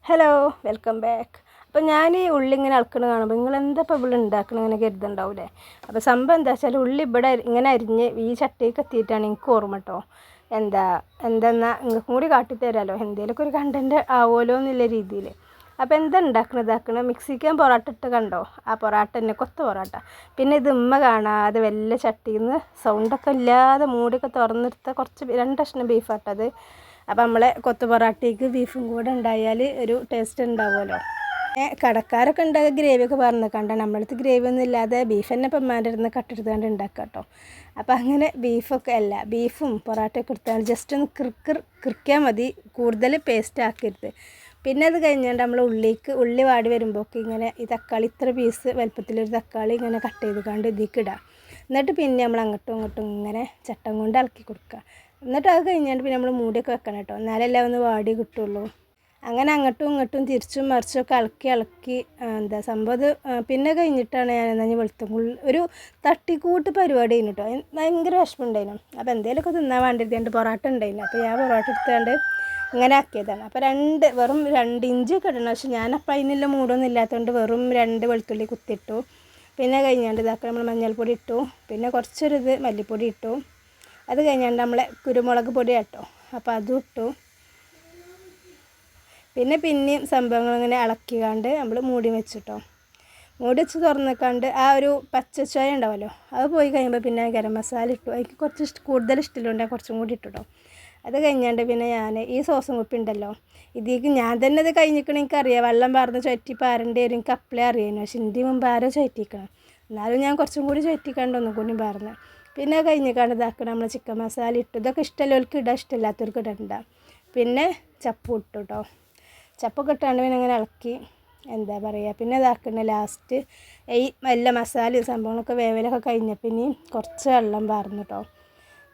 Hello, welcome back. അപ്പോൾ ഞാൻ ഈ ഉള്ളി ഇങ്ങനെ അളക്കണ കാണുമ്പോൾ നിങ്ങളെന്താ ഇപ്പോൾ ഇവിടെ ഉണ്ടാക്കണം ഇങ്ങനെ കരുതുണ്ടാവില്ലേ. അപ്പോൾ സംഭവം എന്താ വെച്ചാൽ ഉള്ളി ഇവിടെ ഇങ്ങനെ അരിഞ്ഞ് ഈ ചട്ടിക്ക് എത്തിയിട്ടാണ് എനിക്ക് ഓർമ്മ കേട്ടോ. എന്തെന്നാൽ നിങ്ങൾക്കും കൂടി കാട്ടിത്തരാമല്ലോ, എന്തെങ്കിലുമൊക്കെ ഒരു കണ്ടൻറ്റ് ആവുമല്ലോ എന്നുള്ള രീതിയിൽ. അപ്പോൾ എന്താ ഉണ്ടാക്കണ മിക്സിക്ക് ഞാൻ പൊറോട്ട ഇട്ട് കണ്ടോ, ആ പൊറോട്ട തന്നെ കൊത്ത പൊറോട്ട. പിന്നെ ഇത് കാണാതെ വലിയ ചട്ടിയിൽ നിന്ന് സൗണ്ടൊക്കെ ഇല്ലാതെ മൂടിയൊക്കെ തുറന്നെടുത്ത കുറച്ച് 2 കഷ്ണം ബീഫാട്ടത്. അപ്പം നമ്മളെ കൊത്തു പൊറാട്ടയ്ക്ക് ബീഫും കൂടെ ഉണ്ടായാൽ ഒരു ടേസ്റ്റ് ഉണ്ടാവുമല്ലോ. കടക്കാരൊക്കെ ഉണ്ടാകുക ഗ്രേവിയൊക്കെ പറഞ്ഞ് കണ്ടാൽ നമ്മളടുത്ത് ഗ്രേവി ഒന്നും ഇല്ലാതെ ബീഫ് തന്നെ ഇപ്പം അമ്മേൻ്റെ അടുത്ത് കട്ടെടുത്തുകൊണ്ട് ഉണ്ടാക്കുക കേട്ടോ. അപ്പം അങ്ങനെ ബീഫും പൊറാട്ടയൊക്കെ എടുത്താൽ ജസ്റ്റ് ഒന്ന് കിറിക്കിയാൽ മതി, കൂടുതൽ പേസ്റ്റ് ആക്കരുത്. പിന്നെ അത് കഴിഞ്ഞാൽ നമ്മൾ ഉള്ളി വാടി വരുമ്പോഴേക്ക് ഇങ്ങനെ ഈ തക്കാളി ഇത്ര പീസ് വലുപ്പത്തിലൊരു തക്കാളി ഇങ്ങനെ കട്ട് ചെയ്ത് കണ്ട് ഇതിലേക്ക് ഇടാം. എന്നിട്ട് പിന്നെ നമ്മൾ അങ്ങോട്ടും ഇങ്ങോട്ടും ഇങ്ങനെ ചട്ടം കൊണ്ട് ഇളക്കി കൊടുക്കുക. എന്നിട്ട് അത് കഴിഞ്ഞിട്ട് പിന്നെ നമ്മൾ മൂടിയൊക്കെ വെക്കണം കേട്ടോ, എന്നാലല്ലേ ഒന്ന് വാടി കിട്ടുള്ളൂ. അങ്ങനെ അങ്ങോട്ടും ഇങ്ങോട്ടും തിരിച്ചും മറിച്ചൊക്കെ ഇളക്കി സംഭവം. പിന്നെ കഴിഞ്ഞിട്ടാണ് ഞാൻ എന്നാൽ വെളുത്തുള്ളി ഒരു തട്ടിക്കൂട്ട് പരിപാടി കഴിഞ്ഞു കേട്ടോ. ഭയങ്കര വിഷമമുണ്ടായിരുന്നു. അപ്പോൾ എന്തെങ്കിലുമൊക്കെ തിന്നാൻ വേണ്ടിയിട്ട് പൊറോട്ട ഉണ്ടായിരുന്നു. അപ്പോൾ ഞാൻ പൊറോട്ട എടുത്തുകൊണ്ട് ഇങ്ങനെ ആക്കിയതാണ്. അപ്പോൾ വെറും 2 ഇഞ്ചൊക്കെ ഇടണം. പക്ഷെ ഞാനപ്പോൾ അതിനുള്ള മൂടൊന്നും ഇല്ലാത്തതുകൊണ്ട് വെറും 2 വെളുത്തുള്ളി കുത്തിയിട്ടു. പിന്നെ കഴിഞ്ഞാണ്ട് ഇതാക്കുക നമ്മൾ മഞ്ഞൾപ്പൊടി ഇട്ടു, പിന്നെ കുറച്ചൊരു മല്ലിപ്പൊടി ഇട്ടു. അത് കഴിഞ്ഞാണ്ട് നമ്മളെ കുരുമുളക് പൊടി കേട്ടോ, അപ്പോൾ അതും ഇട്ടു. പിന്നെയും സംഭവങ്ങളിങ്ങനെ ഇളക്കിക്കാണ്ട് നമ്മൾ മൂടി വെച്ചിട്ടോ. മൂടി വെച്ച് തുറന്നിക്കാണ്ട് ആ ഒരു പച്ചച്ചോയ ഉണ്ടാവുമല്ലോ, അത് പോയി കഴിയുമ്പോൾ പിന്നെ ഗരം മസാല ഇട്ടു. എനിക്ക് കുറച്ച് കൂടുതൽ ഇഷ്ടമുണ്ട്, കുറച്ചും കൂടി ഇട്ടോ. അത് കഴിഞ്ഞാണ്ട് പിന്നെ ഞാൻ ഈ സോസും കുപ്പി ഉണ്ടല്ലോ, ഇതിലേക്ക് ഞാൻ തന്നെ ഇത് കഴിഞ്ഞിരിക്കണം. എനിക്കറിയാം വെള്ളം പാർന്ന് ചുറ്റി പാരേണ്ടി വരും, എനിക്ക് അപ്പളേ അറിയായിരുന്നു. പക്ഷെ എൻ്റെ മുമ്പ് ആരോ ചുറ്റിക്കണം, എന്നാലും ഞാൻ കുറച്ചും കൂടി ചുറ്റിക്കാണ്ട് ഒന്നും കൂടി പാർന്ന്. പിന്നെ കഴിഞ്ഞിക്കാണ്ട് ഇതാക്കണം നമ്മൾ ചിക്കൻ മസാല ഇട്ടു. ഇതൊക്കെ ഇഷ്ടമുള്ളവർക്ക് ഇടാം, ഇഷ്ടമില്ലാത്തവർക്ക് ഇടണ്ട. പിന്നെ ചപ്പ് ഇട്ടു കേട്ടോ. ചപ്പൊക്കെ ഇട്ടാണ്ട് പിന്നെ അങ്ങനെ ഇളക്കി പിന്നെ ഇതാക്കണ ലാസ്റ്റ് ഈ എല്ലാ മസാലയും സംഭവങ്ങളൊക്കെ വേവലൊക്കെ കഴിഞ്ഞപ്പോൾ ഇനി കുറച്ച് വെള്ളം പാർന്നു കേട്ടോ.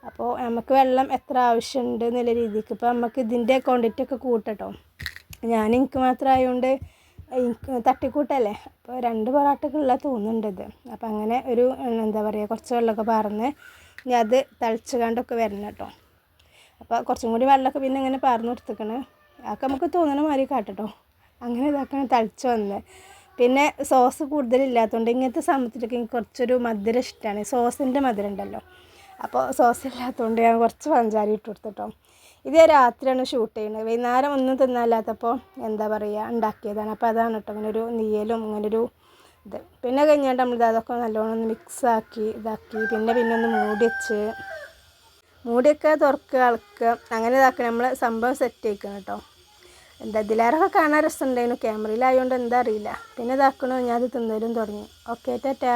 അപ്പോൾ നമുക്ക് വെള്ളം എത്ര ആവശ്യമുണ്ട് എന്നുള്ള രീതിക്ക് ഇപ്പോൾ നമുക്ക് ഇതിൻ്റെ ക്വാണ്ടിറ്റി ഒക്കെ കൂട്ടട്ടോ. എനിക്ക് മാത്രമായതുകൊണ്ട് എനിക്ക് തട്ടിക്കൂട്ടല്ലേ, അപ്പോൾ 2 പൊറോട്ടക്കുള്ള തോന്നുന്നുണ്ട് ഇത്. അപ്പോൾ അങ്ങനെ ഒരു കുറച്ച് വെള്ളമൊക്കെ പാർന്ന് ഇനി അത് തിളച്ച് കണ്ടൊക്കെ വരണം കേട്ടോ. അപ്പോൾ കുറച്ചും കൂടി വെള്ളമൊക്കെ പിന്നെ ഇങ്ങനെ പാർന്ന് കൊടുത്തേക്കണ്. അതൊക്കെ നമുക്ക് തോന്നണ മാതിരി കാട്ടട്ടോ. അങ്ങനെ ഇതാക്കണം തിളച്ച് വന്ന്. പിന്നെ സോസ് കൂടുതലില്ലാത്തതുകൊണ്ട് ഇങ്ങനത്തെ സമയത്തിലൊക്കെ എനിക്ക് കുറച്ചൊരു മധുരം ഇഷ്ടമാണ്, സോസിൻ്റെ മധുരം ഉണ്ടല്ലോ. അപ്പോൾ സോസ് ഇല്ലാത്തതുകൊണ്ട് ഞാൻ കുറച്ച് പഞ്ചാര ഇട്ട് കൊടുത്തിട്ടോ. ഇത് രാത്രിയാണ് ഷൂട്ട് ചെയ്യുന്നത്, വൈകുന്നേരം ഒന്നും തിന്നാല്ലാത്തപ്പോൾ ഉണ്ടാക്കിയതാണ്. അപ്പോൾ അതാണ് കേട്ടോ ഇങ്ങനെ ഒരു നീയലും ഇങ്ങനൊരു ഇത്. പിന്നെ കഴിഞ്ഞിട്ട് നമ്മൾ അതൊക്കെ നല്ലോണം ഒന്ന് മിക്സാക്കി പിന്നെ ഒന്ന് മൂടിയൊക്കെ തുറക്കുക, ഇളക്കുക, അങ്ങനെ ഇതാക്കുക. നമ്മൾ സംഭവം സെറ്റ് ആക്കണം കേട്ടോ. ഇതിലേറൊക്കെ കാണാൻ രസമുണ്ടായിരുന്നു, ക്യാമറയിലായതുകൊണ്ട് എന്താ അറിയില്ല. പിന്നെ ഇതാക്കണോ ഞാൻ അത് തിന്നലും തുടങ്ങി. ഓക്കെ, ടാറ്റാ.